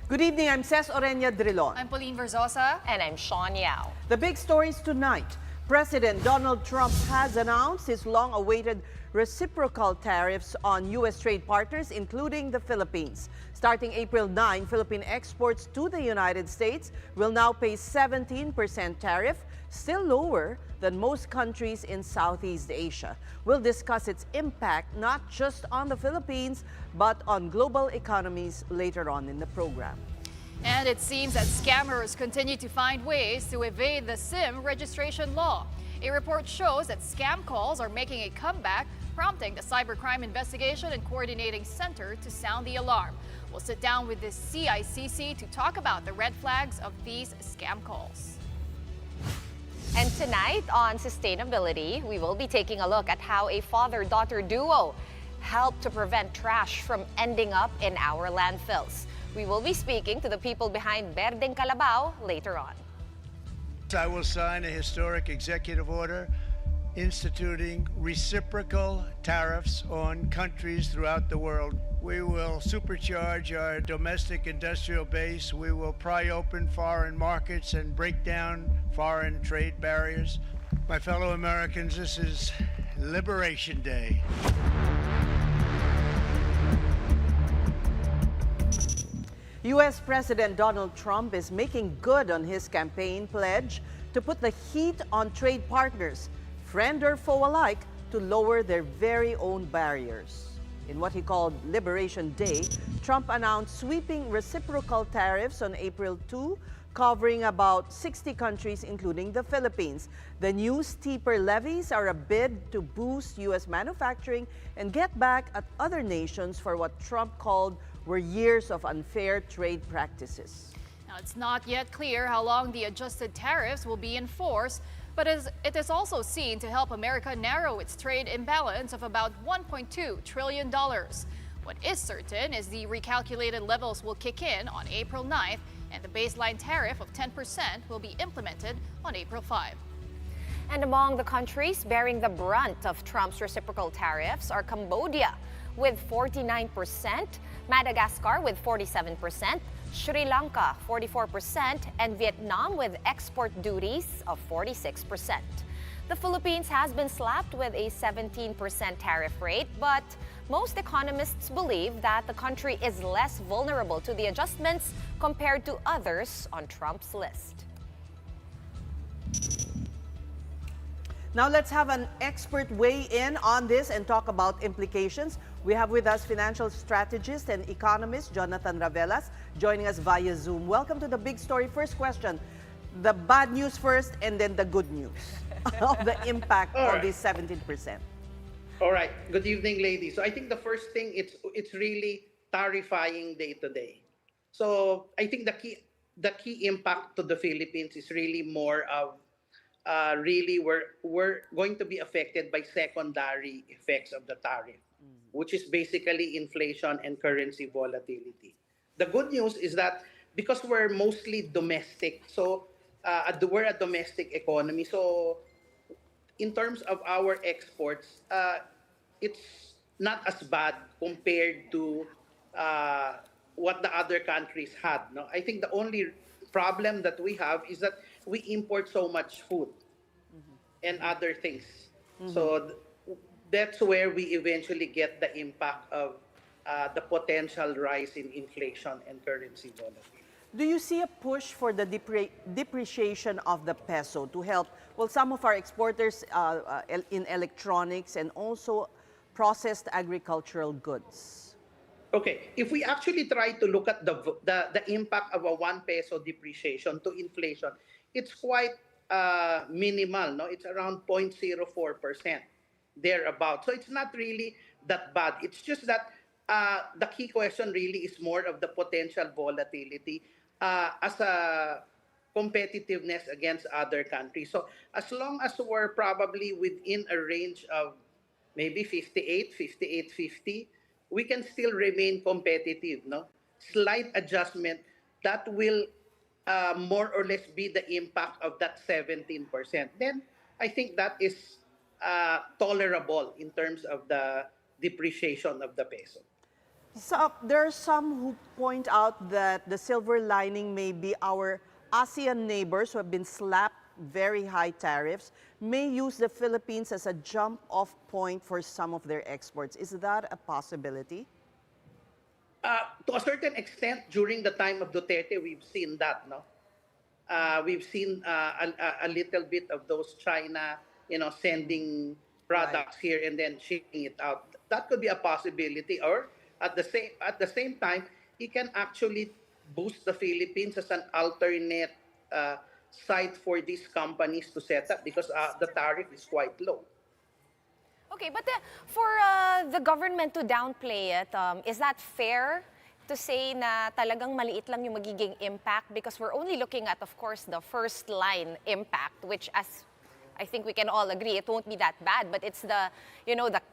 Good evening, I'm Ces Orenia Drilon. I'm Pauline Verzosa. And I'm Sean Yao. The big stories tonight. President Donald Trump has announced his long-awaited reciprocal tariffs on U.S. trade partners, including the Philippines. Starting April 9, Philippine exports to the United States will now pay 17% tariff, still lower than most countries in Southeast Asia. We'll discuss its impact not just on the Philippines, but on global economies later on in the program. And it seems that scammers continue to find ways to evade the SIM registration law. A report shows that scam calls are making a comeback, prompting the Cybercrime Investigation and Coordinating Center to sound the alarm. We'll sit down with the CICC to talk about the red flags of these scam calls. And tonight on sustainability, we will be taking a look at how a father-daughter duo helped to prevent trash from ending up in our landfills. We will be speaking to the people behind Berdeng Calabao later on. I will sign a historic executive order instituting reciprocal tariffs on countries throughout the world. We will supercharge our domestic industrial base. We will pry open foreign markets and break down foreign trade barriers. My fellow Americans, this is Liberation Day. U.S. President Donald Trump is making good on his campaign pledge to put the heat on trade partners, friend or foe alike, to lower their very own barriers. In what he called Liberation Day, Trump announced sweeping reciprocal tariffs on April 2, covering about 60 countries, including the Philippines. The new steeper levies are a bid to boost U.S. manufacturing and get back at other nations for what Trump called were years of unfair trade practices. Now, it's not yet clear how long the adjusted tariffs will be in force, but it is also seen to help America narrow its trade imbalance of about $1.2 trillion. What is certain is the recalculated levels will kick in on April 9th, and the baseline tariff of 10% will be implemented on April 5. And among the countries bearing the brunt of Trump's reciprocal tariffs are Cambodia with 49%, Madagascar with 47%, Sri Lanka 44%, and Vietnam with export duties of 46%. The Philippines has been slapped with a 17% tariff rate, but most economists believe that the country is less vulnerable to the adjustments compared to others on Trump's list. Now let's have an expert weigh in on this and talk about implications. We have with us financial strategist and economist Jonathan Ravelas joining us via Zoom. Welcome to the big story. First question, the bad news first and then the good news of the impact of this 17%. All right. Good evening, ladies. So I think the first thing, it's really tarifying day to day. So I think the key impact to the Philippines is really more of really we're going to be affected by secondary effects of the tariff, which is basically inflation and currency volatility. The good news is that because we're mostly domestic, so we're a domestic economy, so in terms of our exports, it's not as bad compared to what the other countries had. No, I think the only problem that we have is that we import so much food and other things. So that's where we eventually get the impact of the potential rise in inflation and currency volatility. Do you see a push for the depreciation of the peso to help, well, some of our exporters in electronics and also processed agricultural goods? Okay, if we actually try to look at the impact of a 1 peso depreciation to inflation, it's quite minimal. No, it's around 0.04%, thereabout. So it's not really that bad. It's just that the key question really is more of the potential volatility as a competitiveness against other countries. So as long as we're probably within a range of maybe 58, 58.50, we can still remain competitive. No, slight adjustment that will more or less be the impact of that 17%. Then I think that is tolerable in terms of the depreciation of the peso. So, there are some who point out that the silver lining may be our ASEAN neighbors who have been slapped very high tariffs may use the Philippines as a jump off point for some of their exports. Is that a possibility? To a certain extent, during the time of Duterte, we've seen that, no? We've seen a little bit of those China, sending Right. products here and then shipping it out. That could be a possibility. Or at the same time, he can actually boost the Philippines as an alternate uh, site for these companies to set up because the tariff is quite low. Okay, but for the government to downplay it, is that fair to say na talagang maliit lang yung magiging impact? Because we're only looking at, of course, the first line impact, which as I think we can all agree, it won't be that bad, but it's the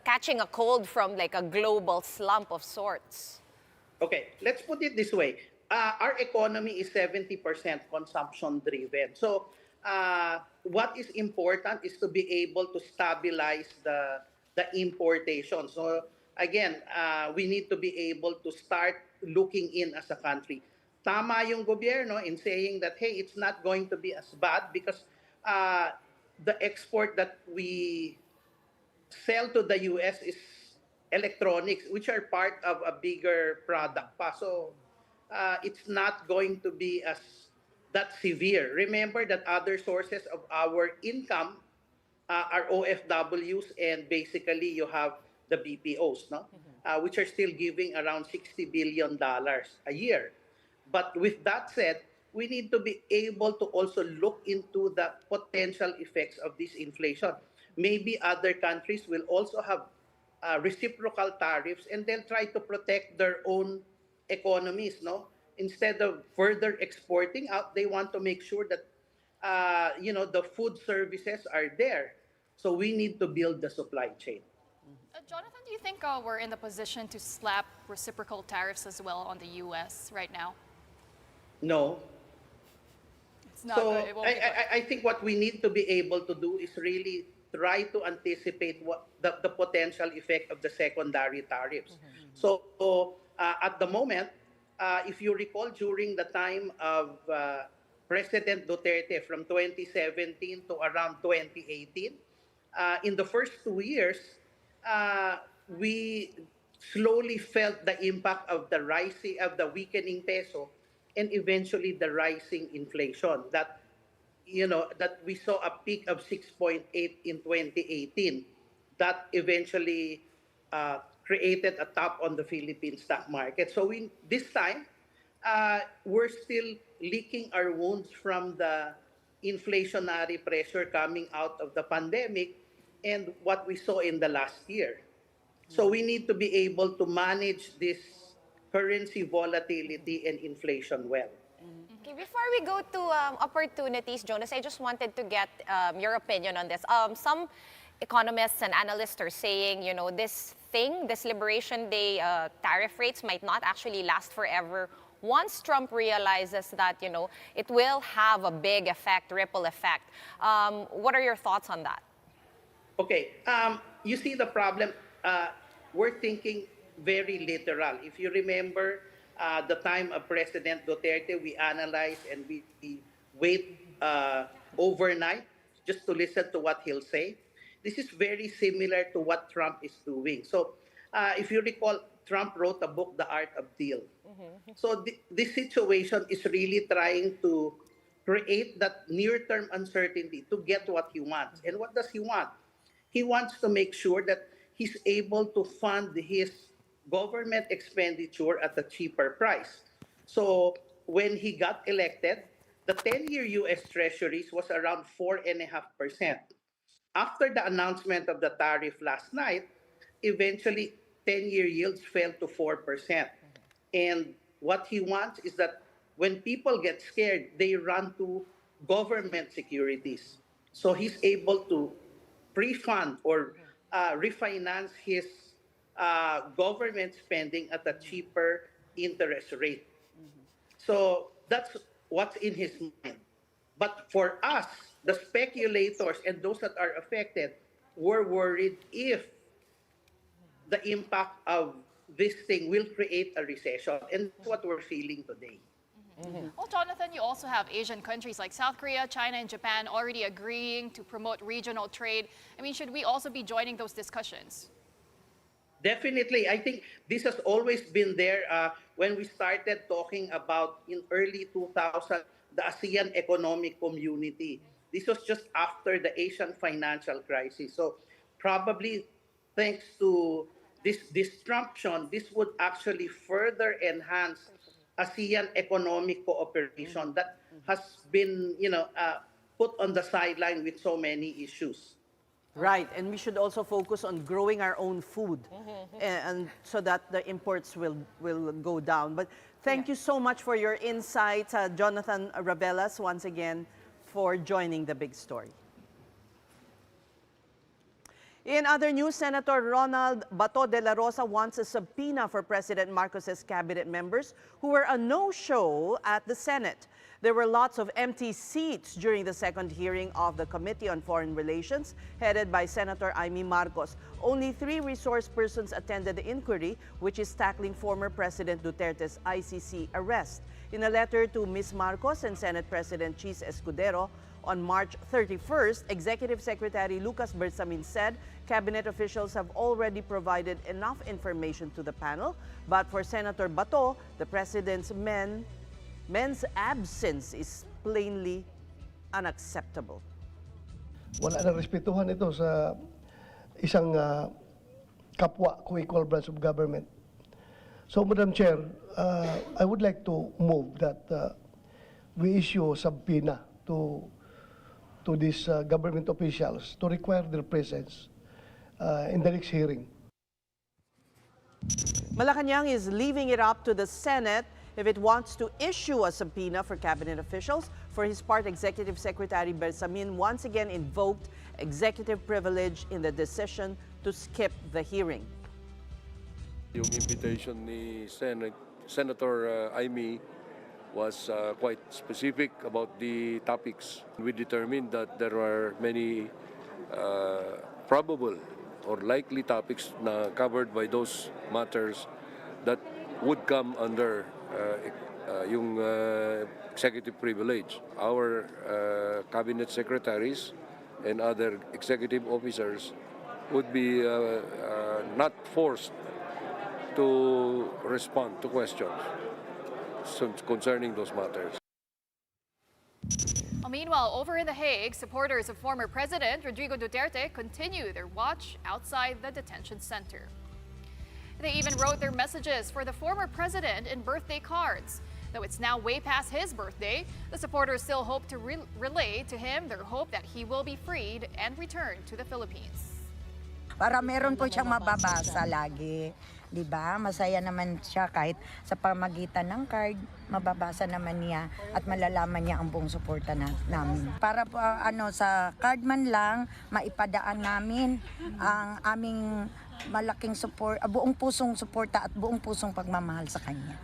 catching a cold from like a global slump of sorts. Okay, let's put it this way. Our economy is 70% consumption driven. So, what is important is to be able to stabilize the importation. So, again, we need to be able to start looking in as a country. Tama yung gobyerno in saying that, hey, it's not going to be as bad because uh, the export that we sell to the US is electronics, which are part of a bigger product pa. So it's not going to be as that severe. Remember that other sources of our income are OFWs, and basically you have the BPOs, no? Which are still giving around $60 billion a year. But with that said, we need to be able to also look into the potential effects of this inflation. Maybe other countries will also have reciprocal tariffs and they'll try to protect their own economies, no? Instead of further exporting out, they want to make sure that the food services are there. So we need to build the supply chain. Jonathan, do you think we're in the position to slap reciprocal tariffs as well on the U.S. right now? No. It's not So good. It won't I, be good. I, I think what we need to be able to do is really try to anticipate what the potential effect of the secondary tariffs. So at the moment, if you recall, during the time of President Duterte from 2017 to around 2018, in the first 2 years, we slowly felt the impact of the weakening peso and eventually the rising inflation that we saw a peak of 6.8 in 2018 that eventually created a top on the Philippine stock market. So this time we're still licking our wounds from the inflationary pressure coming out of the pandemic and what we saw in the last year. So we need to be able to manage this currency volatility and inflation well. Okay, before we go to opportunities, Jonas, I just wanted to get your opinion on this. Some economists and analysts are saying, this Liberation Day tariff rates might not actually last forever once Trump realizes that, it will have a big effect, ripple effect. What are your thoughts on that? Okay, you see the problem. We're thinking very literal. If you remember the time of President Duterte, we analyze and we wait overnight just to listen to what he'll say. This is very similar to what Trump is doing. So, if you recall, Trump wrote a book, The Art of Deal. So, this situation is really trying to create that near-term uncertainty to get what he wants. And what does he want? He wants to make sure that he's able to fund his government expenditure at a cheaper price. So when he got elected, the 10-year US Treasuries was around 4.5%. After the announcement of the tariff last night, eventually 10-year yields fell to 4%. And what he wants is that when people get scared, they run to government securities. So he's able to pre-fund or refinance his government spending at a cheaper interest rate. So that's what's in his mind. But for us, the speculators and those that are affected, were worried if the impact of this thing will create a recession, and that's what we're feeling today. Well, Jonathan, you also have Asian countries like South Korea, China, and Japan already agreeing to promote regional trade. I mean, should we also be joining those discussions? Definitely. I think this has always been there when we started talking about in early 2000, the ASEAN Economic Community. This was just after the Asian financial crisis. So probably thanks to this disruption, this would actually further enhance ASEAN economic cooperation that has been, put on the sideline with so many issues. Right, and we should also focus on growing our own food, and so that the imports will go down. But thank you so much for your insights, Jonathan Ravelas, once again, for joining the big story. In other news, Senator Ronald Bato de la Rosa wants a subpoena for President Marcos's cabinet members who were a no-show at the Senate. There were lots of empty seats during the second hearing of the Committee on Foreign Relations, headed by Senator Amy Marcos. Only 3 resource persons attended the inquiry, which is tackling former President Duterte's ICC arrest. In a letter to Ms. Marcos and Senate President Chis Escudero, on March 31st, Executive Secretary Lucas Bersamin said cabinet officials have already provided enough information to the panel, but for Senator Bato, the President's men's absence is plainly unacceptable. Wala na respetuhan ito sa isang kapwa ko equal branch of government. So, Madam Chair, I would like to move that we issue a subpoena to these government officials to require their presence in the next hearing. Malacanang is leaving it up to the Senate if it wants to issue a subpoena for cabinet officials. For his part, Executive Secretary Bersamin once again invoked executive privilege in the decision to skip the hearing. Yung invitation ni Senator Amy was quite specific about the topics. We determined that there are many probable or likely topics na covered by those matters that would come under yung executive privilege. Our cabinet secretaries and other executive officers would be not forced to respond to questions concerning those matters. Meanwhile, over in The Hague, supporters of former President Rodrigo Duterte continue their watch outside the detention center. They even wrote their messages for the former president in birthday cards. Though it's now way past his birthday, the supporters still hope to relay to him their hope that he will be freed and return to the Philippines. Para meron po siyang mababasa lagi. Diba? Masaya naman siya kahit sa pamagitan ng card, mababasa naman niya at malalaman niya ang buong suporta namin. Para po sa card man lang, maipadaan namin ang aming malaking support, buong pusong suporta at buong pusong pagmamahal sa kanya.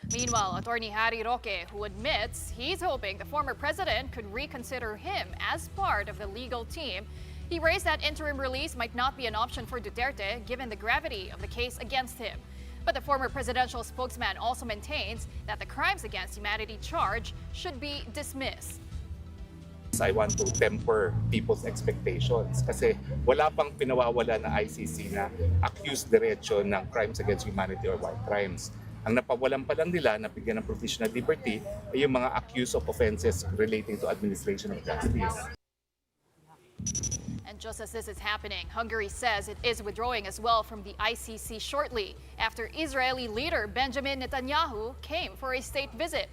Meanwhile, Attorney Harry Roque, who admits he's hoping the former president could reconsider him as part of the legal team, he raised that interim release might not be an option for Duterte given the gravity of the case against him. But the former presidential spokesman also maintains that the crimes against humanity charge should be dismissed. I want to temper people's expectations kasi wala pang pinawawala na ICC na accused diretso ng crimes against humanity or war crimes. Ang napawalan pa lang nila na bigyan ng provisional liberty ay yung mga accused of offenses relating to administration of justice. And just as this is happening, Hungary says it is withdrawing as well from the ICC shortly after Israeli leader Benjamin Netanyahu came for a state visit.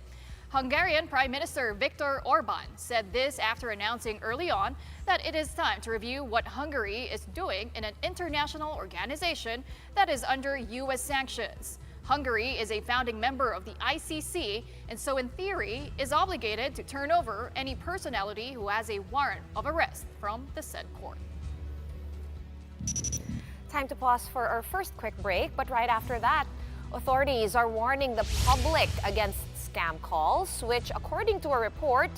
Hungarian Prime Minister Viktor Orban said this after announcing early on that it is time to review what Hungary is doing in an international organization that is under U.S. sanctions. Hungary is a founding member of the ICC and so in theory is obligated to turn over any personality who has a warrant of arrest from the said court. Time to pause for our first quick break, but right after that, authorities are warning the public against scam calls, which according to a report,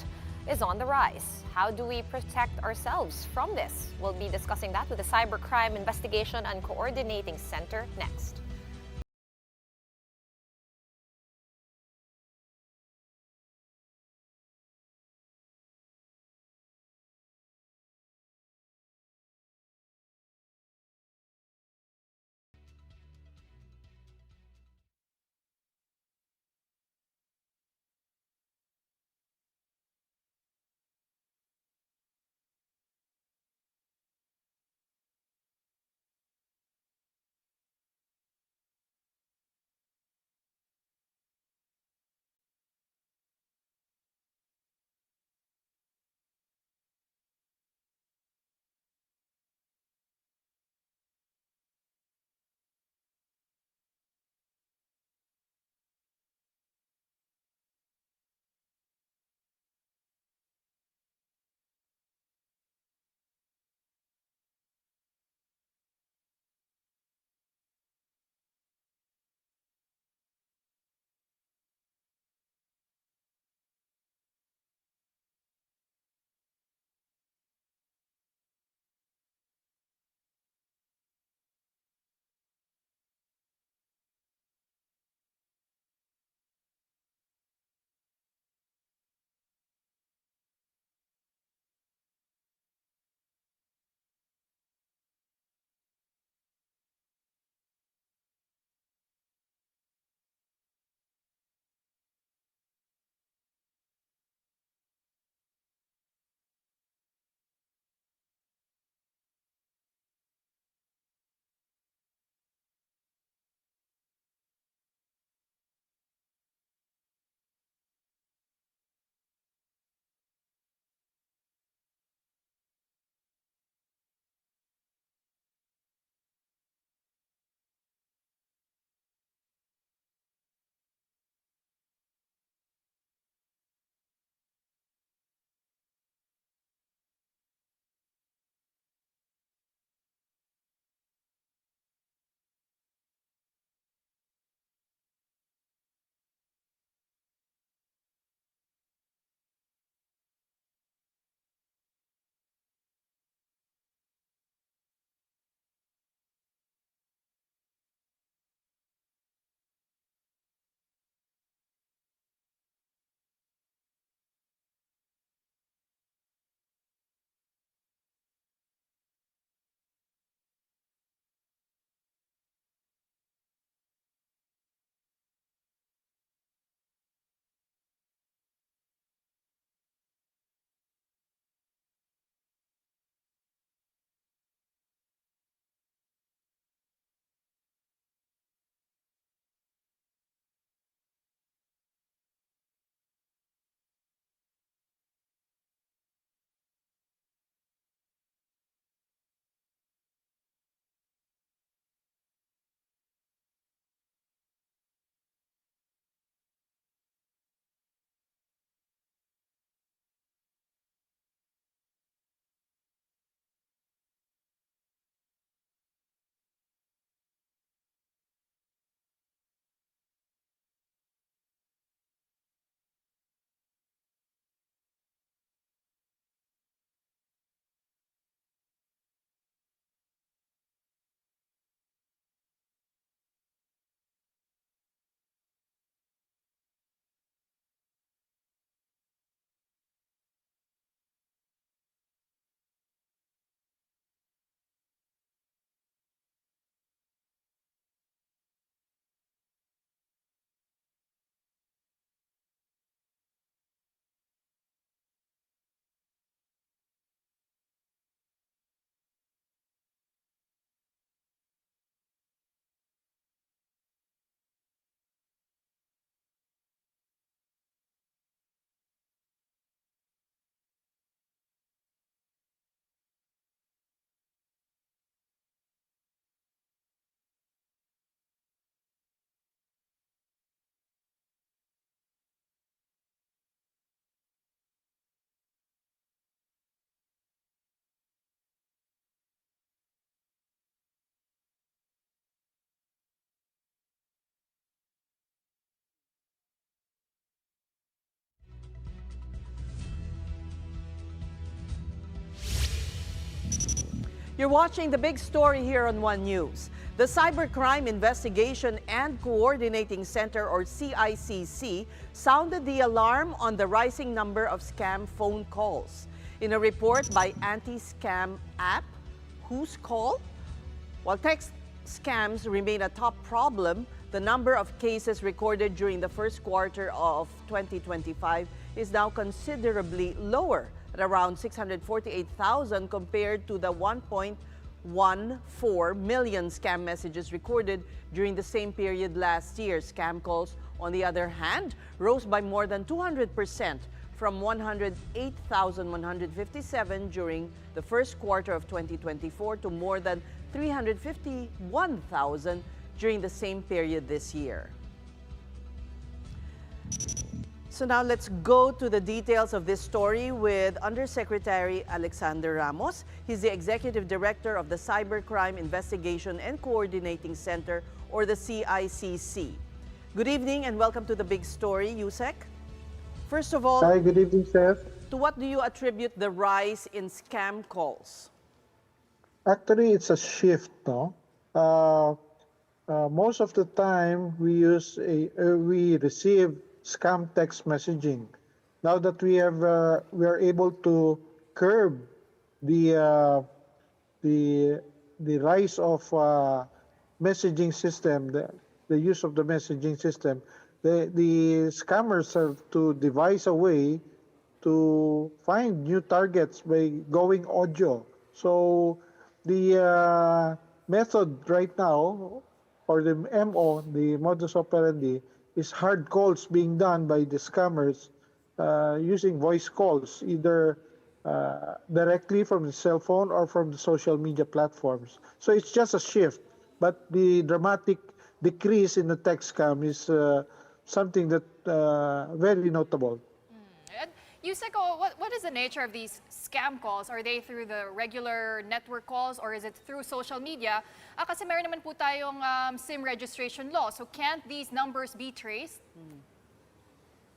is on the rise. How do we protect ourselves from this? We'll be discussing that with the Cybercrime Investigation and Coordinating Center next. You're watching the big story here on One News. The Cybercrime Investigation and Coordinating Center, or CICC, sounded the alarm on the rising number of scam phone calls. In a report by anti-scam app, Who's Call? While text scams remain a top problem, the number of cases recorded during the first quarter of 2025 is now considerably lower, at around 648,000 compared to the 1.14 million scam messages recorded during the same period last year. Scam calls, on the other hand, rose by more than 200% from 108,157 during the first quarter of 2024 to more than 351,000 during the same period this year. So now let's go to the details of this story with Undersecretary Alexander Ramos. He's the Executive Director of the Cybercrime Investigation and Coordinating Center, or the CICC. Good evening and welcome to the big story, Yusek. First of all, hi, good evening, Seth. To what do you attribute the rise in scam calls? Actually, it's a shift, no? Most of the time, we receive scam text messaging. Now that we are able to curb the rise of messaging system, the use of the messaging system, the scammers have to devise a way to find new targets by going audio. So the method right now, or the MO, the modus operandi, is hard calls being done by the scammers using voice calls, either directly from the cell phone or from the social media platforms. So it's just a shift, but the dramatic decrease in the text scam is something that very notable. Yuseko, what is the nature of these scam calls? Are they through the regular network calls or is it through social media? Kasi meron naman po tayong SIM registration law. So can't these numbers be traced?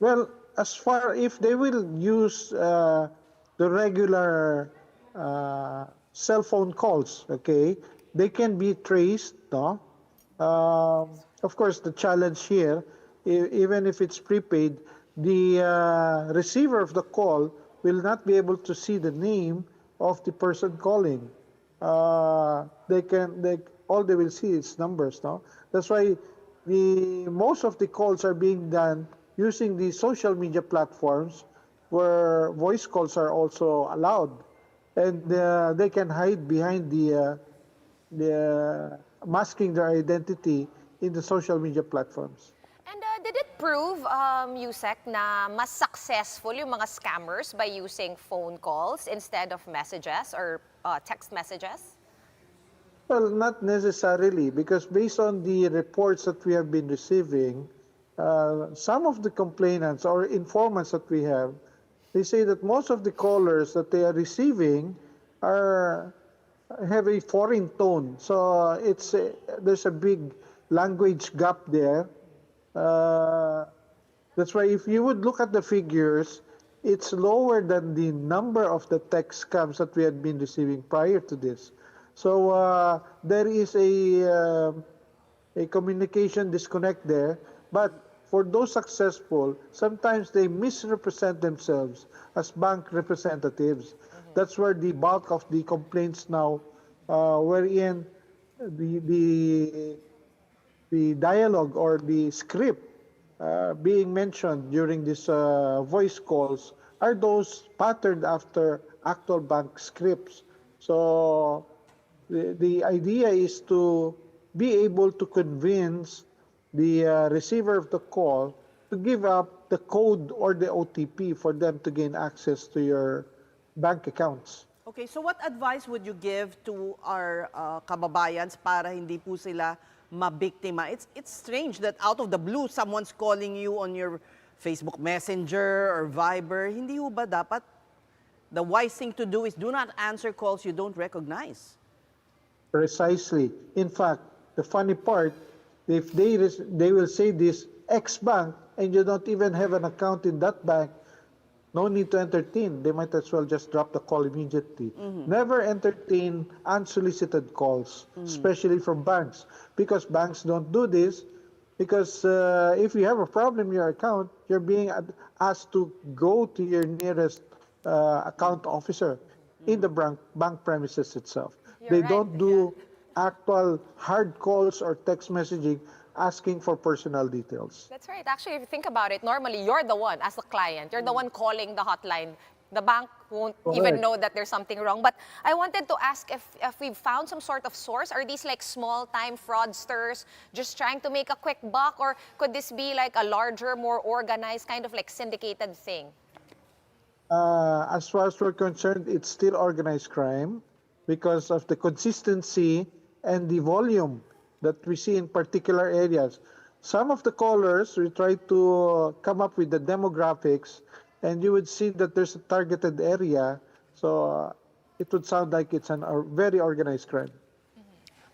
Well, as far if they will use the regular cell phone calls, okay, they can be traced, no? Of course, the challenge here, even if it's prepaid, the receiver of the call will not be able to see the name of the person calling. All they will see is numbers, no? That's why most of the calls are being done using the social media platforms where voice calls are also allowed, and they can hide behind the masking their identity in the social media platforms. And did it prove, Yusek, na mas successful yung mga scammers by using phone calls instead of messages or text messages? Well, not necessarily, because based on the reports that we have been receiving, some of the complainants or informants that we have, they say that most of the callers that they are receiving have a foreign tone. So there's a big language gap there. That's why if you would look at the figures, it's lower than the number of the text scams that we had been receiving prior to this. So there is a communication disconnect there. But for those successful, sometimes they misrepresent themselves as bank representatives. That's where the bulk of the complaints now, wherein the dialogue or the script being mentioned during these voice calls are those patterned after actual bank scripts. So the idea is to be able to convince the receiver of the call to give up the code or the OTP for them to gain access to your bank accounts. Okay, so what advice would you give to our kababayans para hindi po sila mabiktima? It's strange that out of the blue, someone's calling you on your Facebook Messenger or Viber. Hindi ho ba dapat the wise thing to do is do not answer calls you don't recognize? Precisely. In fact, the funny part, if they will say this X bank and you don't even have an account in that bank, No need to entertain. They might as well just drop the call immediately. Never entertain unsolicited calls, especially from banks, because banks don't do this. Because if you have a problem in your account, you're being asked to go to your nearest account officer in the bank premises itself. They right. don't do actual hard calls or text messaging asking for personal details. That's right. Actually, if you think about it, normally you're the one, as the client, you're the one calling the hotline. The bank won't even Correct. know that there's something wrong. But I wanted to ask if we've found some sort of source. Are these like small-time fraudsters just trying to make a quick buck? Or could this be like a larger, more organized, kind of like syndicated thing? As far as we're concerned, it's still organized crime because of the consistency and the volume that we see in particular areas. Some of the callers, we try to come up with the demographics, and you would see that there's a targeted area. So it would sound like it's a very organized crime.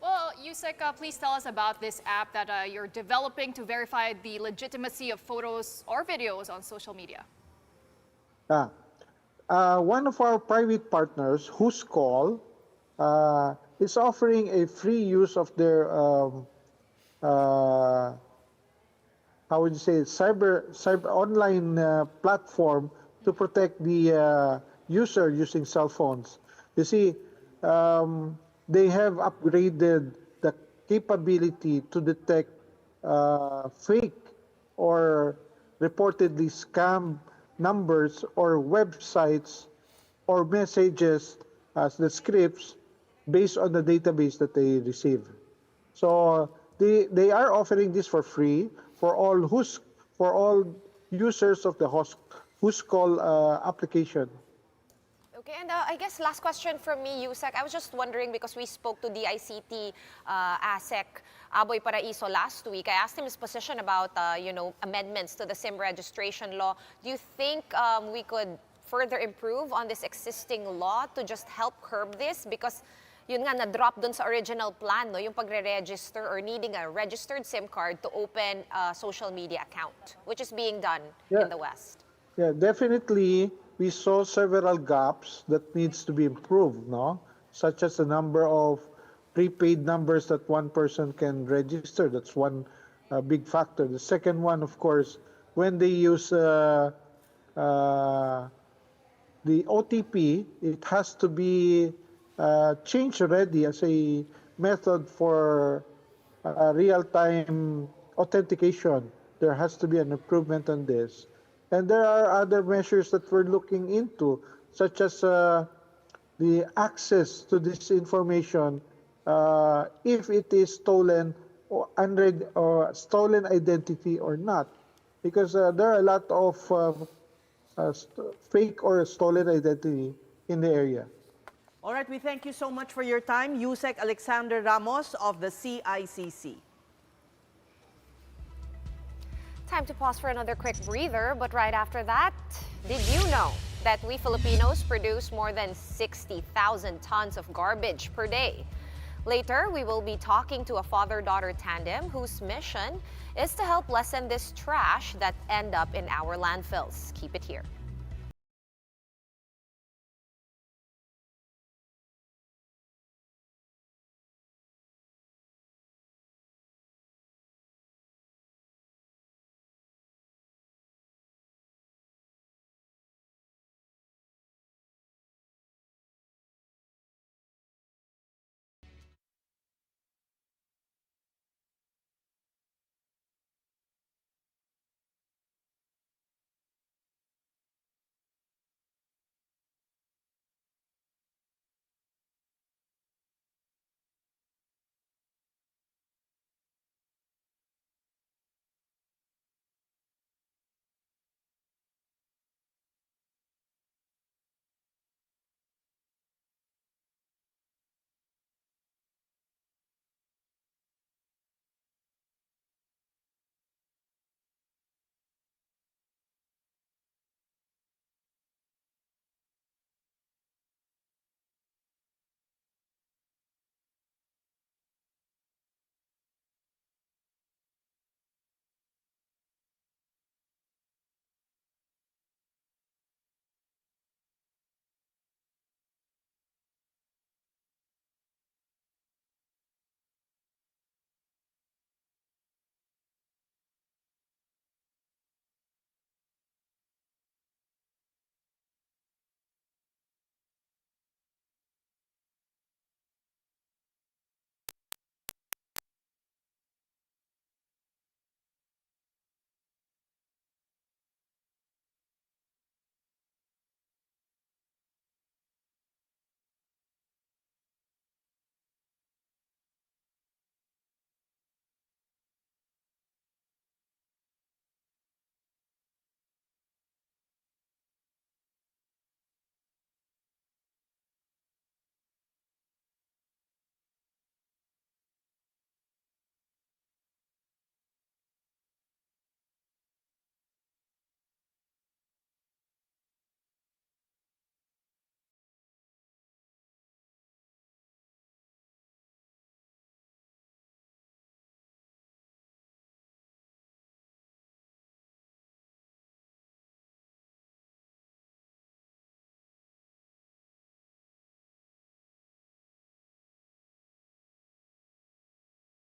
Well, Yusek, please tell us about this app that you're developing to verify the legitimacy of photos or videos on social media. Ah, one of our private partners, whose call, is offering a free use of their uh, how would you say cyber online platform to protect the user using cell phones. You see, they have upgraded the capability to detect fake or reportedly scam numbers or websites or messages as the scripts based on the database that they receive. So they are offering this for free for all users of the host call application. Okay, and I guess last question from me, Yusek. I was just wondering because we spoke to the ICT ASEC, Aboy Paraiso, last week. I asked him his position about amendments to the SIM registration law. Do you think we could further improve on this existing law to just help curb this? Because yun nga, na-drop dun sa original plan, no, yung pagre-register or needing a registered SIM card to open a social media account, which is being done in the West. Yeah, definitely we saw several gaps that needs to be improved, no? Such as the number of prepaid numbers that one person can register. That's one big factor. The second one, of course, when they use the OTP, it has to be changed already as a method for real-time authentication. There has to be an improvement on this. And there are other measures that we're looking into, such as the access to this information if it is stolen or stolen identity or not. Because there are a lot of fake or stolen identity in the area. All right, we thank you so much for your time, Yusek Alexander Ramos of the CICC. Time to pause for another quick breather, but right after that, did you know that we Filipinos produce more than 60,000 tons of garbage per day? Later, we will be talking to a father-daughter tandem whose mission is to help lessen this trash that end up in our landfills. Keep it here.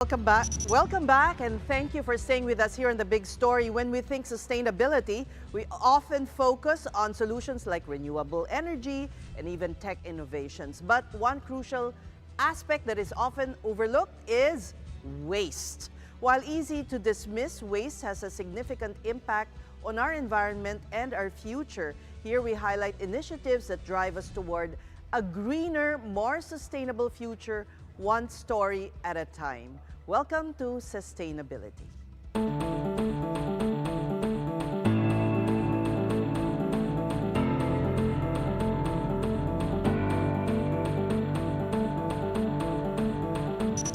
Welcome back, and thank you for staying with us here on The Big Story. When we think sustainability, we often focus on solutions like renewable energy and even tech innovations. But one crucial aspect that is often overlooked is waste. While easy to dismiss, waste has a significant impact on our environment and our future. Here we highlight initiatives that drive us toward a greener, more sustainable future, one story at a time. Welcome to Sustainability.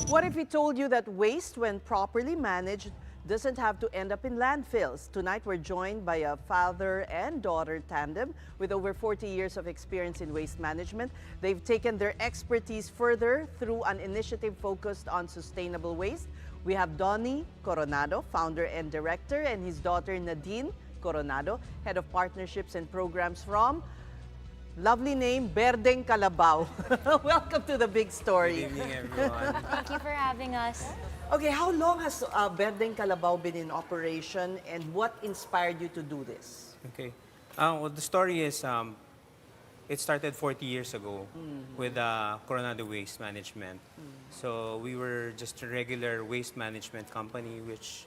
What if we told you that waste, when properly managed, doesn't have to end up in landfills? Tonight, we're joined by a father and daughter tandem with over 40 years of experience in waste management. They've taken their expertise further through an initiative focused on sustainable waste. We have Donnie Coronado, founder and director, and his daughter Nadine Coronado, head of partnerships and programs from, lovely name, Berdeng Calabao. Welcome to The Big Story. Good evening, everyone. Thank you for having us. Okay, how long has Berdeng Calabao been in operation, and what inspired you to do this? Okay. Well, the story is, it started 40 years ago with Coronado Waste Management. So we were just a regular waste management company which,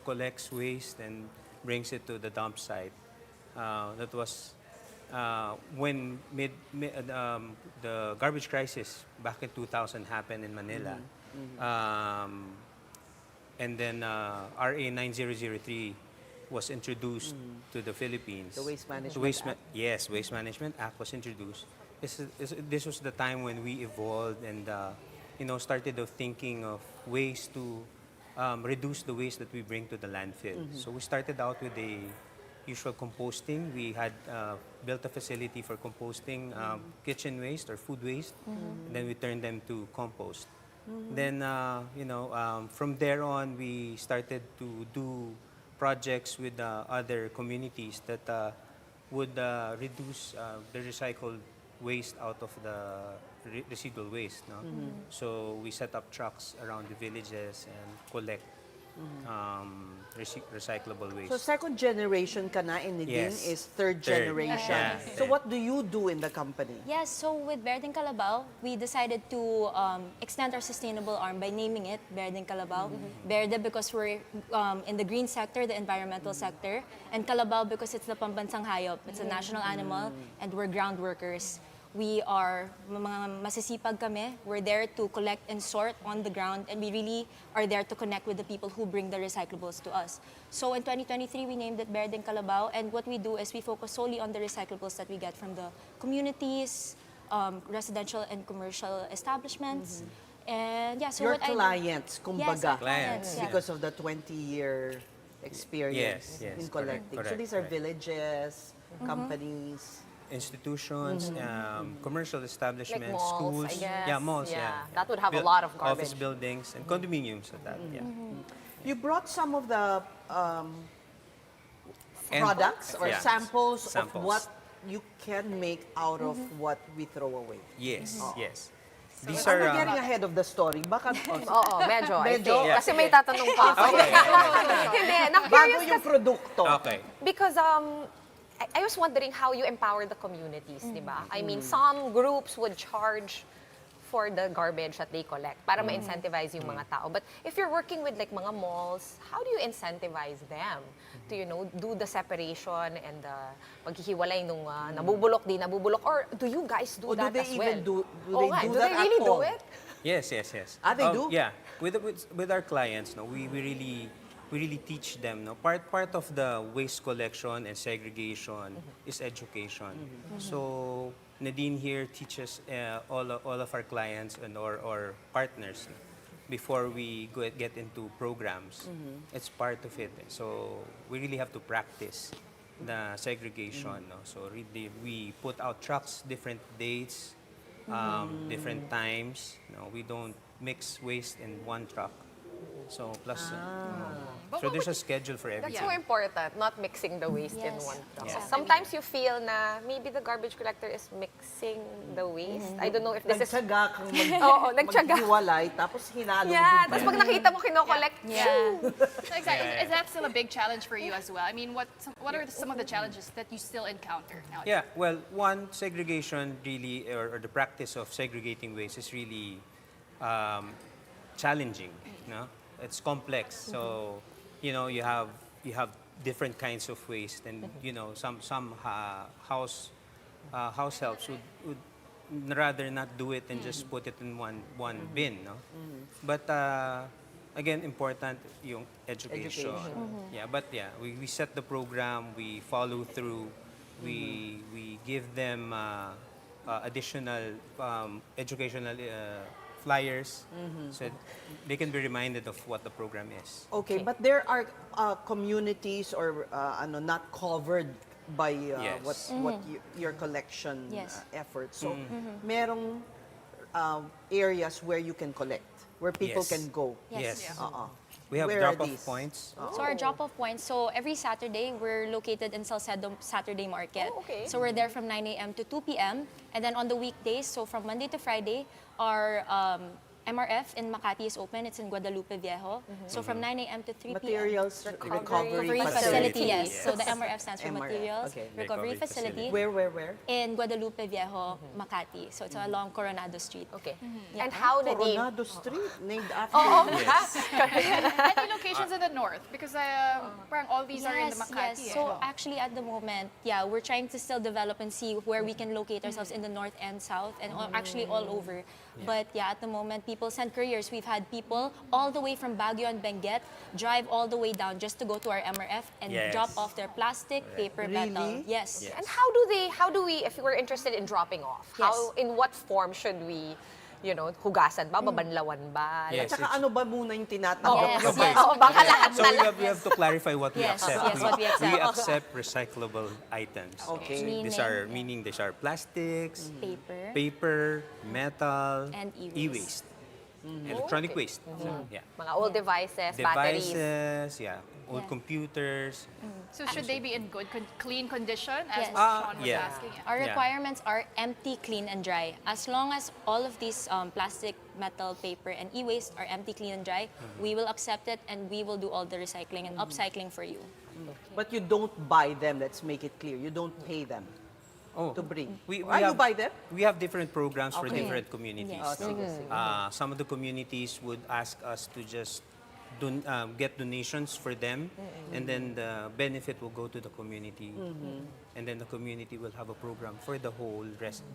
collects waste and brings it to the dump site. That was when the garbage crisis back in 2000 happened in Manila. And then RA 9003 was introduced to the Philippines. The Waste Management Act? Yes, Waste Management Act was introduced. This was the time when we evolved and started of thinking of ways to reduce the waste that we bring to the landfill. So we started out with the usual composting. We had built a facility for composting kitchen waste or food waste, and then we turned them to compost. Then, from there on, we started to do projects with other communities that would reduce the recycled waste out of the residual waste. No? So we set up trucks around the villages and collect recyclable waste. So second generation ka na, and Nadine Yes. is third generation. Yeah. So what do you do in the company? Yes, so with Berdeng Calabao, we decided to extend our sustainable arm by naming it Berdeng Calabao. Berde because we're in the green sector, the environmental sector, and Calabao because it's the pambansang hayop. It's a national animal, and we're ground workers. We are mga masisipag kami. We're there to collect and sort on the ground, and we really are there to connect with the people who bring the recyclables to us. So in 2023, we named it Berdeng Calabao, and what we do is we focus solely on the recyclables that we get from the communities, residential and commercial establishments. And yeah, so Your what clients, Yes, kumbaga, our clients, yeah. because of the 20-year experience Yes, in correct, collecting. So correct, these are correct. villages, companies. Institutions, commercial establishments, Like malls, schools. I guess. Yeah, malls, Yeah, yeah. that would have a lot of Office garbage. buildings and condominiums at that, yeah. You brought some of the And- products or yeah, samples of samples. what you can make out of what we throw away. Yes, yes. These Are are... we getting ahead of the story? Baka, Oo, medyo. I Medyo? think. Yeah. Kasi may tatanong pa ako. Okay. Hindi, bago na-curious yung kasi. produkto. Okay. Because I was wondering how you empower the communities, di ba? I mean, some groups would charge for the garbage that they collect para ma-incentivize yung mga tao. But if you're working with like mga malls, how do you incentivize them to, do the separation and the paghihiwalay nung nabubulok, di nabubulok? Or do you guys do Or do that they as well? even do Oo they nga, do do that they at really do all? it? Yes, yes, yes. Ah, they do? Yeah. With our clients, no, we really teach them. No, part of the waste collection and segregation is education. So Nadine here teaches all of our clients and or partners before we get into programs. It's part of it. So we really have to practice the segregation. No? So really, we put out trucks, different dates, different times. No, we don't mix waste in one truck. So plus, so there's a schedule for That's everything. so important, not mixing the waste in Yes. one truck. Yeah. Sometimes you feel na maybe the garbage collector is mixing the waste. I don't know if this is... Nagtsaga kang Oo, nagtsaga. maghiwalay, tapos hinalo Yeah, mo tapos pa. pag nakita mo kinokollect, Yeah. So exactly, is that still a big challenge for you as well? I mean, what are some of the challenges that you still encounter nowadays? Yeah, well, one, segregation really, or the practice of segregating waste is really challenging. No, it's complex. So, you know, you have different kinds of waste, and you know, some house helps would rather not do it and just put it in one bin. No, but again, important yung education. Yeah, but yeah, we set the program, we follow through, we give them additional educational flyers so they can be reminded of what the program is. Okay, but there are communities or not covered by Yes. what your collection Yes. efforts. So, merong areas where you can collect, where people Yes. can go. Yes. Yes. Uh-uh. We have Where are drop-off these? points. So our drop-off points, so every Saturday, we're located in Salcedo Saturday Market. Oh, okay. So we're there from 9 a.m. to 2 p.m. And then on the weekdays, so from Monday to Friday, our MRF in Makati is open. It's in Guadalupe Viejo. So from 9 a.m. to 3 p.m. Materials recovery Recovery facility, yes. So the MRF stands for MRF, Materials okay. Recovery Recovery Facility Where? in Guadalupe Viejo, Makati. So it's along Coronado Street. Okay. Yeah. And how the name... Coronado Street, named after Oh, Any locations in the north? Because parang all these are in the Makati. Yes. So actually at the moment, yeah, we're trying to still develop and see where we can locate ourselves in the north and south and actually all over. But yeah, at the moment, people send couriers. We've had people all the way from Baguio and Benguet drive all the way down just to go to our MRF and Yes. drop off their plastic, paper, metal. Yes. Yes. And how do we, if we're interested in dropping off, in what form should we, hugasan ba, babanlawan ba? Yes. Tsaka ano ba muna yung tinatanggap? Yes, nyo? yes. Oo, baka lahat So we have to clarify what we Yes, accept. yes, what we accept. We accept recyclable items. Okay. Meaning- These are plastics, Paper. metal, And e-waste. e-waste, electronic waste. So, yeah. Mga old devices, batteries. Devices, yeah, old Yeah. computers. So should they be in good, clean condition, as Yes. what Sean was Yeah. asking? Yeah. Our Yeah. requirements are empty, clean, and dry. As long as all of these plastic, metal, paper, and e-waste are empty, clean, and dry, we will accept it and we will do all the recycling and upcycling for you. But you don't buy them, let's make it clear. You don't pay them to bring. You buy them? We have different programs for Okay. different communities. Yes. no? Sige, sige. Some of the communities would ask us to just get donations for them, and then the benefit will go to the community, and then the community will have a program for the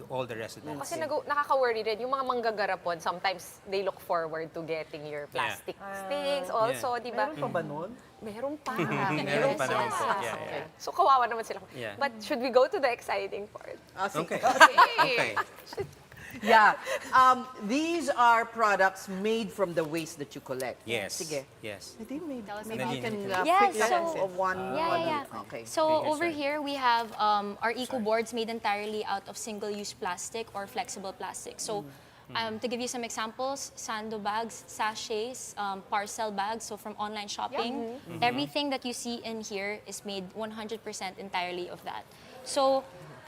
all the residents. Kasi nakaka-worry rin, yung mga manggagarapon, sometimes they look forward to getting your plastic sticks also, di ba? Meron pa ba nun? Meron pa. Meron pa naman po. Yes. Yeah, Okay. yeah. So kawawa naman sila. Yeah. But should we go to the exciting part? Okay. Okay. Okay. Yeah. These are products made from the waste that you collect. Yes. Sige. Yes. Maybe Nadine, you can Yes, pick so- of one. Yeah. Okay. So Okay, over sorry. here we have our eco boards made entirely out of single-use plastic or flexible plastic. So to give you some examples, sando bags, sachets, parcel bags, so from online shopping, everything that you see in here is made 100% entirely of that. So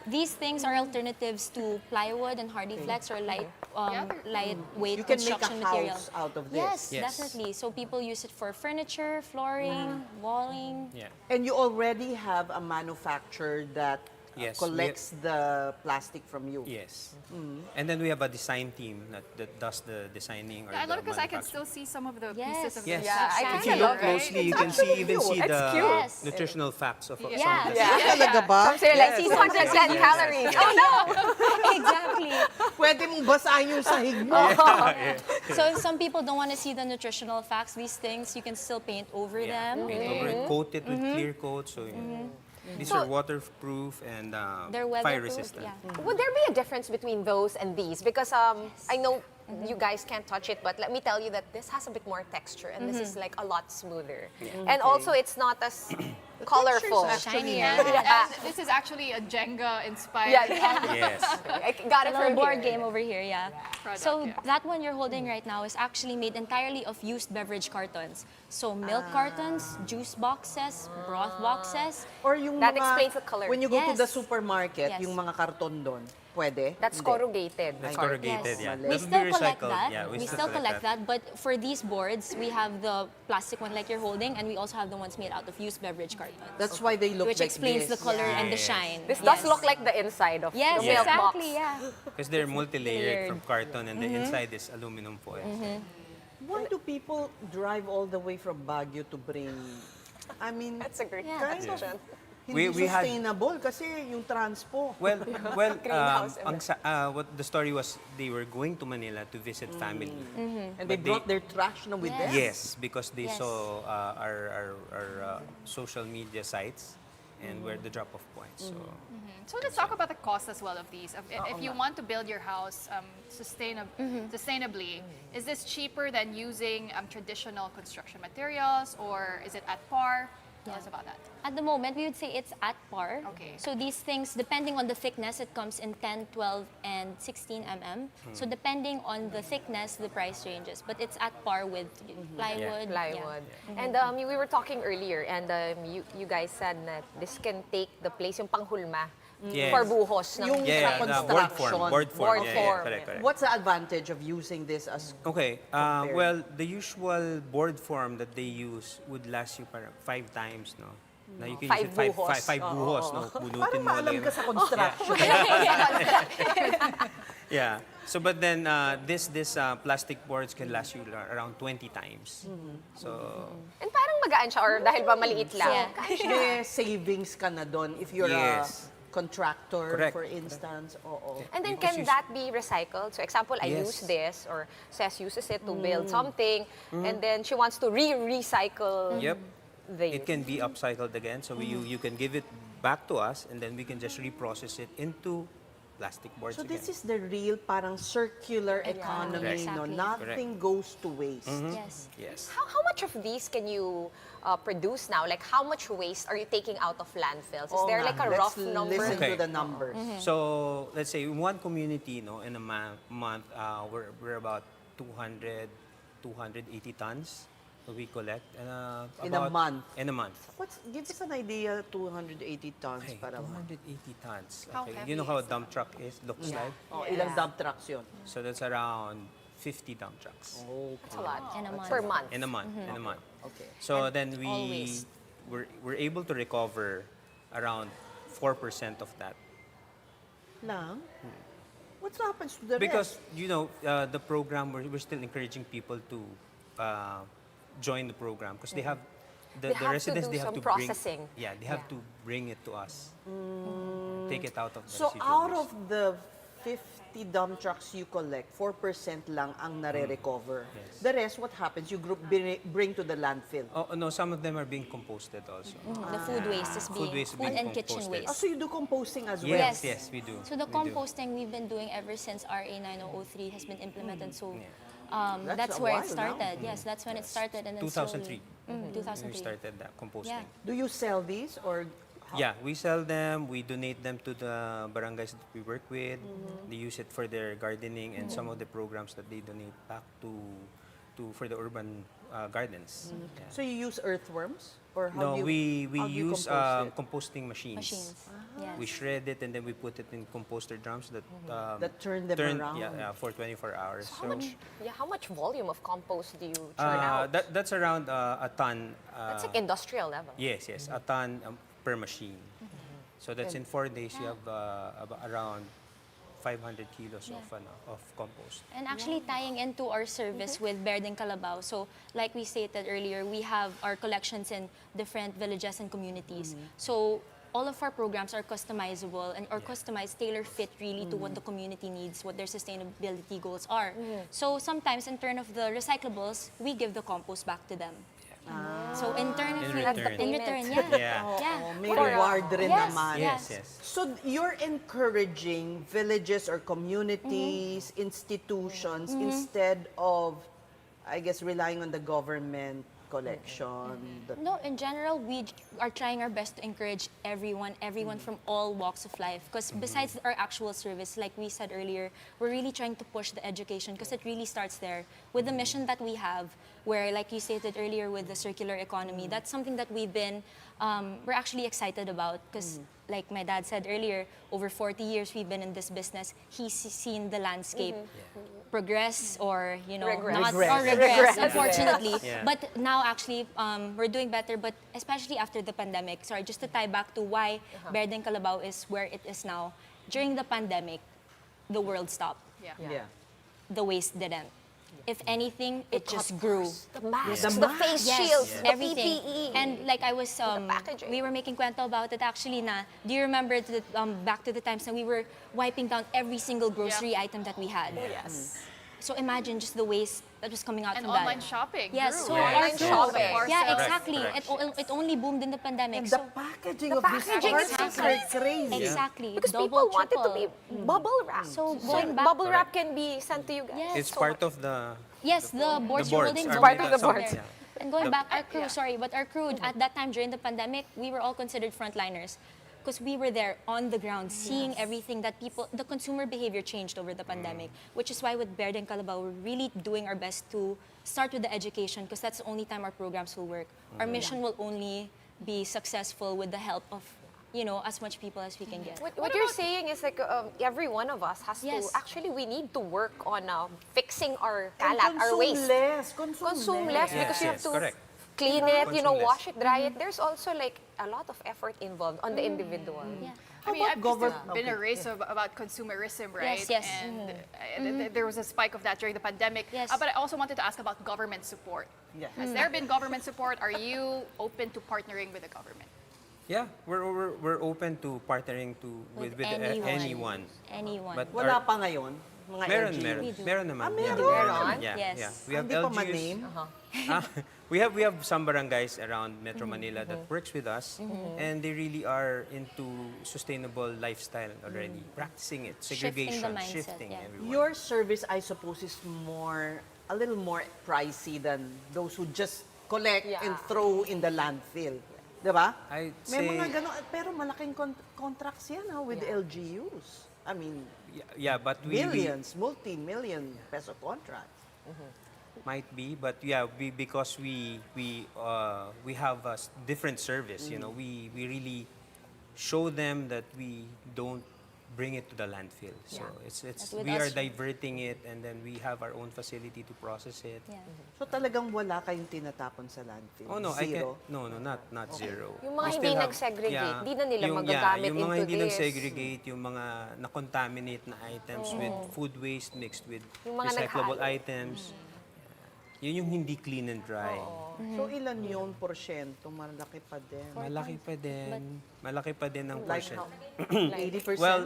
these things are alternatives to plywood and hardy flex or lightweight You can make construction a house material. out of this. Yes, Yes. definitely. So people use it for furniture, flooring, walling. Yeah. And you already have a manufacturer that Yes, collects the plastic from you. Yes. And then we have a design team that does the designing or Yeah, I the love it because I can manufacturing. still see some of the Yes. pieces of Yes. the Yeah, I sachet, If you look right? closely, you can even see the Yes. nutritional facts of some Yeah. of the Talaga ba? So you're like, Yes. 210 Yes. calories. Oh no! Exactly. Pwede mong basahin yung sahig mo. So if some people don't want to see the nutritional facts, these things, you can still paint over them. Paint over it, coat it with clear coat. So these are waterproof and They're fire weatherproof. resistant. Yeah. Would there be a difference between those and these? Because I know you guys can't touch it, but let me tell you that this has a bit more texture and this is like a lot smoother. And also it's not as colorful. Shiny. And Yeah. this is actually a Jenga inspired. Yeah. Yes. I got it A from little board here. game over here, yeah. product? So yeah. that one you're holding right now is actually made entirely of used beverage cartons. So milk cartons, juice boxes, broth boxes. Or yung That mga, explains the color. when you go to the Yes. supermarket, Yes. yung mga karton doon, pwede? That's Hindi. corrugated. That's Ay, corrugated, yes. yeah. Mali. We That would still be collect recycled. that. Yeah, we still collect that. But for these boards, we have the plastic one like you're holding, and we also have the ones made out of used beverage cartons. That's why they look which like explains this. the color Yeah. and the Yes. shine. This Yes. does look like the inside of Yes, the milk box. exactly. Yeah. Because they're multi-layered Layered. from carton and the inside is aluminum foil. Why do people drive all the way from Baguio to bring? I mean, That's a great Yeah. kind of question. hindi We had- sustainable kasi yung transpo. Well, Greenhouse what the story was, they were going to Manila to visit family. And they But brought their trash na with them. Yes, because they Yes. saw our social media sites and were the drop-off points. So So let's talk about the cost as well of these. If you want to build your house sustainably, is this cheaper than using traditional construction materials, or is it at par? Tell us about that. At the moment, we would say it's at par. Okay. So these things, depending on the thickness, it comes in 10, 12, and 16 mm. So depending on the thickness, the price ranges. But it's at par with plywood. Plywood. And we were talking earlier, and you guys said that this can take the place, yung panghulma, Yes. for buhos. Ng Yung yeah, sa yeah, board construction. form, board form. Board yeah, form. Yeah, correct. What's the advantage of using this as Okay, compared? well, the usual board form that they use would last you parang 5 times, no? Now you can Five use it buhos. five buhos, no? Bunutin Parang mo maalam ulit. ka sa construction. Yeah. So, but then this plastic boards can last you around 20 times. So, And parang magaan siya, or dahil ba maliit lang? Yeah. May savings ka na doon if you're Yes. a contractor, Correct. for instance. Oo. And then Because can you- that be recycled? So example, I Yes. use this, or Cess uses it to build something, and then she wants to recycle yep. the It can be upcycled again. So you can give it back to us and then we can just reprocess it into plastic boards So again. this is the real parang circular economy, no? Exactly. Nothing goes to waste. Yes. Yes. How much of these can you produce now? Like how much waste are you taking out of landfills? Is Oo there nga. like a Let's rough number? listen Okay. to the numbers. So let's say in one community, no, in a month, we're about 280 tons that we collect. In a month? In a month. Give us an idea, 280 tons Okay, para 280 tons. How Okay. heavy You know how a is dump truck looks like? Oh, ilang dump trucks yun? So that's around 50 dump trucks That's a lot. In a month. Per month. in a month. In a month. Okay. So then all waste. we're able to recover around 4% of that. Lang? What happens to the Because rest? you know the program, we're still encouraging people to join the program because they have They have to residents do they have some to processing. bring, yeah, they have to bring it to us, take it out of the So residual out waste. of the 50 dump trucks you collect, 4% lang ang nare-recover. Yes. The rest, what happens? You bring to the landfill. Oh no, some of them are being composted also. The food waste is being Food waste being and kitchen composted. Oh, waste. so you do composting as well? Yes, Yes. yes, we do. So the we do. composting we've been doing ever since RA 9003 has been implemented. So That's that's a where while it started. Yes, that's when it started. And then 2003. slowly- 2003. We started that composting. Yeah. Do you sell these or Yeah, we sell them. We donate them to the barangays that we work with. They use it for their gardening and some of the programs that they donate back to for the urban gardens. Yeah. so you use earthworms or how No, do you we how do you use compost it? composting machines. Machines. Yes. We shred it and then we put it in composter drums that That turn them around. Yeah, for 24 hours. How much volume of compost do you churn out? That's around a ton. That's like industrial level. Yes, a ton per machine. So that's in 4 days. You have about around 500 kilos of compost. And actually tying into our service with Berdeng Calabao. So like we stated earlier, we have our collections in different villages and communities. So all of our programs are customizable and or customized, tailor fit really to what the community needs, what their sustainability goals are. So sometimes in turn of the recyclables, we give the compost back to them. So in turn, In of return. in return, Yeah. yeah. Oh, may reward rin Yes, naman. Yes, yes. So you're encouraging villages or communities, institutions, instead of, I guess, relying on the government collection. No, in general, we are trying our best to encourage everyone from all walks of life. Because besides our actual service, like we said earlier, we're really trying to push the education because it really starts there. With the mission that we have, where like you stated earlier with the circular economy, that's something that we're actually excited about because like my dad said earlier, over 40 years we've been in this business. He's seen the landscape progress or, Regress. regress, unfortunately. Yeah. But now actually we're doing better, but especially after the pandemic. Sorry, just to tie back to why Berdeng Calabao is where it is now. During the pandemic, the world stopped. Yeah. The waste didn't. If anything, it just grew. The masks, The the face shields, the everything. PPE. And like I was, packaging. we were making kwento about it actually na, do you remember back to the times when we were wiping down every single grocery item that we had? Yes. So imagine just the waste that was coming out And from online that. shopping. Yes, grew. so Online shopping. Yeah, Correct, exactly. correct. It only boomed in the pandemic. And so the packaging The of these packaging is parcels so are crazy. exactly. Because Double, people want it to triple. be bubble wrap. So going back, bubble wrap can be sent to you guys. Yes. It's part of the yes, the boards you're holding. are don't part of the come boards. there. And going back, our crew, but our crew at that time during the pandemic, we were all considered frontliners because we were there on the ground, seeing everything that the consumer behavior changed over the pandemic, which is why with Berdeng Calabao, we're really doing our best to start with the education because that's the only time our programs will work. Our mission will only be successful with the help of, as much people as we can get. What you're saying is like every one of us has Yes. to, actually we need to work on fixing our And kalat, our waste. Consume Less Yes, because you have yes, to correct. clean it, Consume less. wash it, dry it. There's also like a lot of effort involved on the individual. Yeah. I mean, about I've government- been a okay, race about consumerism, right? yes. And there was a spike of that during the pandemic. Yes. But I also wanted to ask about government support. Yes. Has there been government support? Are you open to partnering with the government? Yeah, we're open to partnering with anyone. Anyone. But Wala pa ngayon, mga Meron, LGUs. meron. We do. Meron naman. meron? Meron? Yeah, Yes. yeah. We have Hindi pa LGUs. ma-name? Ah, we have some barangays around Metro Manila that works with us, and they really are into sustainable lifestyle already, practicing it, Shifting the segregation, mindset, shifting yeah. everyone. Your service, I suppose, is a little more pricey than those who just collect Yeah. and throw in the landfill. Diba? I'd May say, mga gano'n, pero malaking contracts yan with LGUs. I mean, yeah, but we millions, multi-million peso contracts. might be, but yeah, because we have a different service. We really show them that we don't bring it to the landfill. So it's But with we are us- diverting it, and then we have our own facility to process it. Yeah. So talagang wala kayong tinatapon sa landfill? Oh no, Zero? not zero. Yung mga We hindi still have- nag-segregate, di na nila yung, magagamit yung mga into hindi this. nag-segregate, yung mga na-contaminate na items with food waste mixed with Yung mga recyclable naghalo. items. Yun yung hindi clean and dry. So ilan yung porsyento? Malaki pa din. Malaki pa din. Malaki pa din ang Like portion. how? 80%? Well,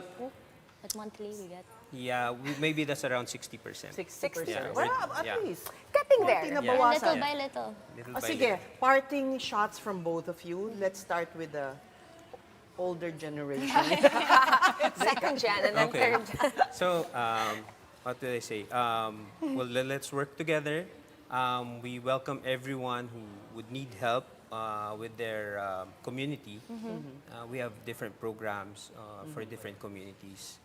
But monthly we get. yeah, maybe that's around 60%. 60%. Yeah, Well, we're- at yeah. least. Getting Konti there. na Yeah. bawasan. Little by little. Little Ah, by sige, little. parting shots from both of you. Let's start with the older generation. Second gen and then Okay. third gen. So, what do I say? Well, let's work together. We welcome everyone who would need help with their community. We have different programs for different communities.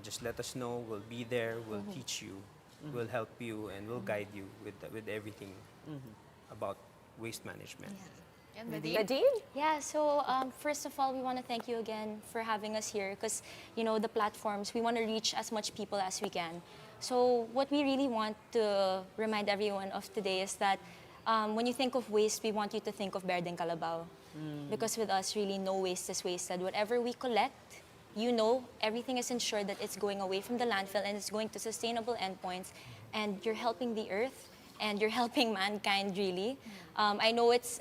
Just let us know. We'll be there. We'll teach you. We'll help you, and we'll guide you with everything about waste management. And Nadine? Nadine? Yeah, so first of all, we want to thank you again for having us here because, the platforms, we want to reach as much people as we can. So what we really want to remind everyone of today is that when you think of waste, we want you to think of Berdeng Calabao. Because with us, really, no waste is wasted. Whatever we collect, everything is ensured that it's going away from the landfill and it's going to sustainable endpoints. And you're helping the earth and you're helping mankind, really. I know it's,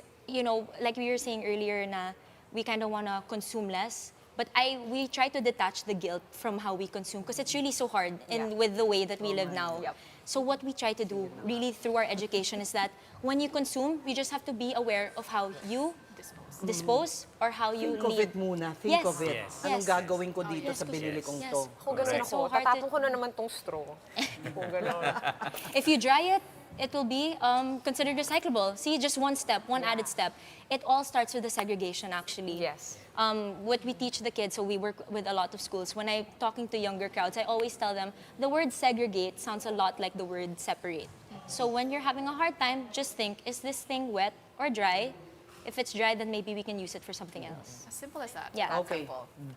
like we were saying earlier, na we kind of want to consume less. But we try to detach the guilt from how we consume because it's really so hard with the way that we live now. Yep. So what we try to do really through our education is that when you consume, you just have to be aware of how you dispose or how you Think of leave. it muna. Think Yes. of it. Yes. Anong Yes. gagawin ko dito Yes, sa binili yes. kong Yes. to? Kung ganun It's so ako, hard to- tatapon ko na naman tong straw. Kung ganun. If you dry it, it will be considered recyclable. See, just one step, one added step. It all starts with the segregation, actually. Yes. What we teach the kids, so we work with a lot of schools. When I'm talking to younger crowds, I always tell them the word segregate sounds a lot like the word separate. So when you're having a hard time, just think, is this thing wet or dry? If it's dry, then maybe we can use it for something else. As simple as that. Yeah. Okay,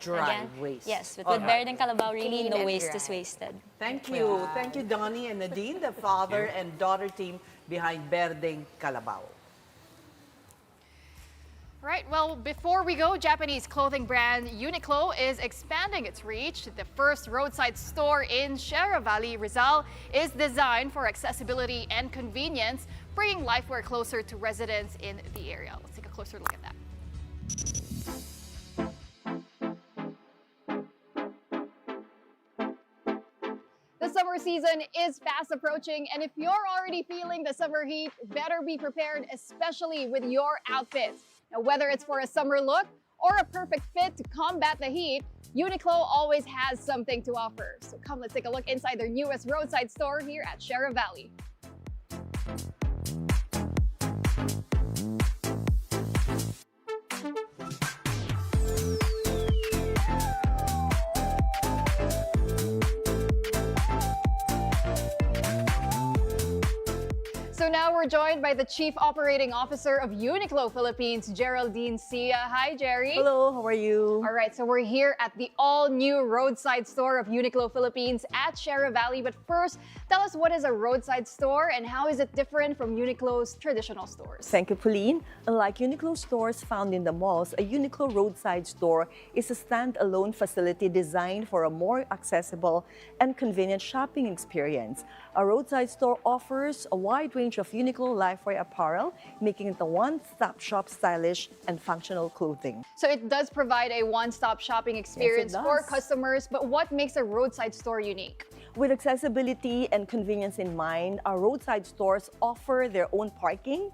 dry Again, waste. yes, with Alright. Baird and Calabao, really Clean no and waste dry. is wasted. Thank you. Thank you, Donnie and Nadine, the father and daughter team behind Berdeng Calabao. Right, well, before we go, Japanese clothing brand Uniqlo is expanding its reach. The first roadside store in Sierra Valley, Rizal, is designed for accessibility and convenience, bringing lifewear closer to residents in the area. Let's take a closer look at that. The summer season is fast approaching, and if you're already feeling the summer heat, better be prepared, especially with your outfits. Now, whether it's for a summer look or a perfect fit to combat the heat, Uniqlo always has something to offer. So come, let's take a look inside their newest roadside store here at Sierra Valley. So now we're joined by the Chief Operating Officer of Uniqlo Philippines, Geraldine Sia. Hi, Jerry. Hello, how are you? All right, so we're here at the all-new roadside store of Uniqlo Philippines at Sierra Valley. But first, tell us, what is a roadside store and how is it different from Uniqlo's traditional stores? Thank you, Pauline. Unlike Uniqlo stores found in the malls, a Uniqlo roadside store is a standalone facility designed for a more accessible and convenient shopping experience. A roadside store offers a wide range of Uniqlo lifewear apparel, making it a one-stop shop stylish and functional clothing. So it does provide a one-stop shopping experience for does. customers, but what makes a roadside store unique? With accessibility and convenience in mind, our roadside stores offer their own parking,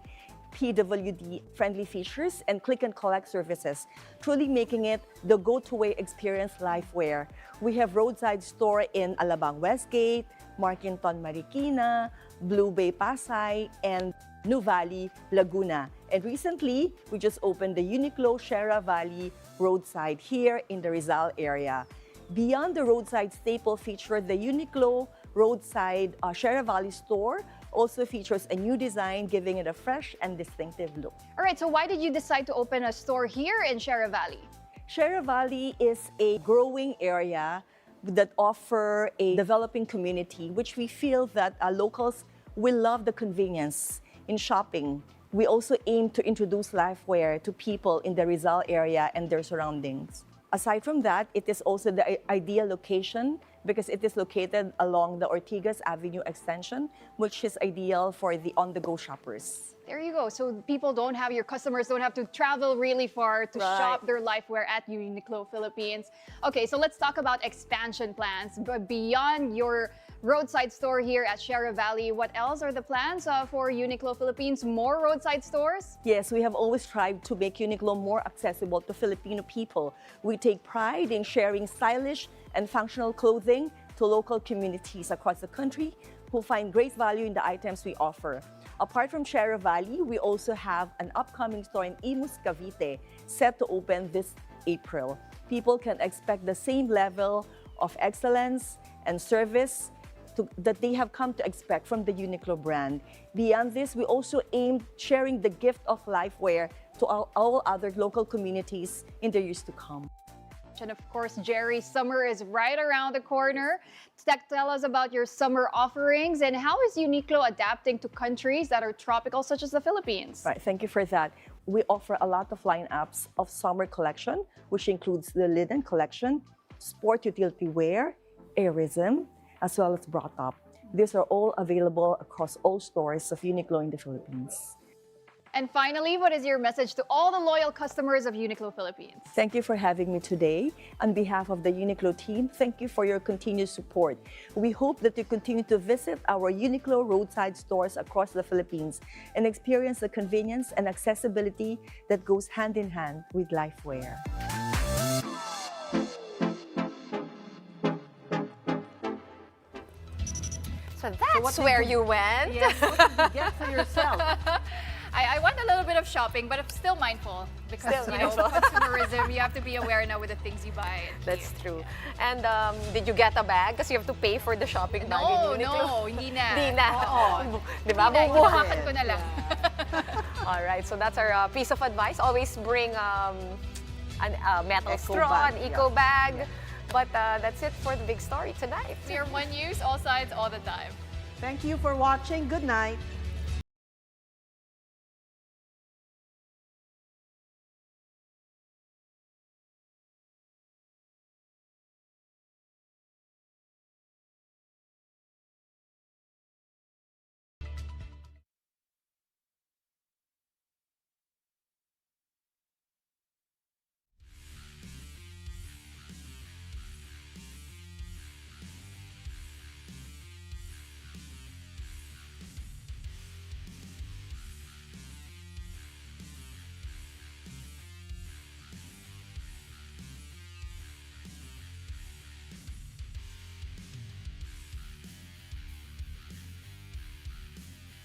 PWD-friendly features, and click-and-collect services, truly making it the go-to-way experience lifewear. We have roadside store in Alabang Westgate, Markinton Marikina, Blue Bay Pasay, and New Valley, Laguna. And recently, we just opened the Uniqlo Sierra Valley roadside here in the Rizal area. Beyond the roadside staple feature, the Uniqlo roadside Sierra Valley store also features a new design, giving it a fresh and distinctive look. All right, so why did you decide to open a store here in Sierra Valley? Sierra Valley is a growing area that offer a developing community, which we feel that locals will love the convenience in shopping. We also aim to introduce lifewear to people in the Rizal area and their surroundings. Aside from that, it is also the ideal location because it is located along the Ortigas Avenue extension, which is ideal for the on-the-go shoppers. There you go. So your customers don't have to travel really far to shop their lifewear at Uniqlo Philippines. Okay, so let's talk about expansion plans. But beyond your roadside store here at Sierra Valley, what else are the plans for Uniqlo Philippines? More roadside stores? Yes, we have always strived to make Uniqlo more accessible to Filipino people. We take pride in sharing stylish and functional clothing to local communities across the country who find great value in the items we offer. Apart from Sierra Valley, we also have an upcoming store in Imus, Cavite, set to open this April. People can expect the same level of excellence and service that they have come to expect from the Uniqlo brand. Beyond this, we also aim sharing the gift of lifewear to all other local communities in the years to come. And of course, Jerry, summer is right around the corner. Tell us about your summer offerings and how is Uniqlo adapting to countries that are tropical, such as the Philippines? Right, thank you for that. We offer a lot of lineups of summer collection, which includes the linen collection, sport utility wear, airism, as well as bra top. These are all available across all stores of Uniqlo in the Philippines. And finally, what is your message to all the loyal customers of Uniqlo Philippines? Thank you for having me today. On behalf of the Uniqlo team, thank you for your continued support. We hope that you continue to visit our Uniqlo roadside stores across the Philippines and experience the convenience and accessibility that goes hand in hand with lifewear. So that's where you went. Yes, what did you get for yourself? I went a little bit of shopping, but I'm still mindful because Still you know mindful. consumerism. You have to be aware now with the things you buy. That's true. And did you get a bag? Kasi you have to pay for the shopping bag No, in Uniqlo. no, hindi na. Hindi na. Oo. Di ba? Hindi na, Bubuhakan. hinahakan ko na lang. All right, so that's our piece of advice. Always bring a metal Eco straw, bag, an eco bag. But that's it for the big story tonight. Tier 1 news, all sides, all the time. Thank you for watching. Good night.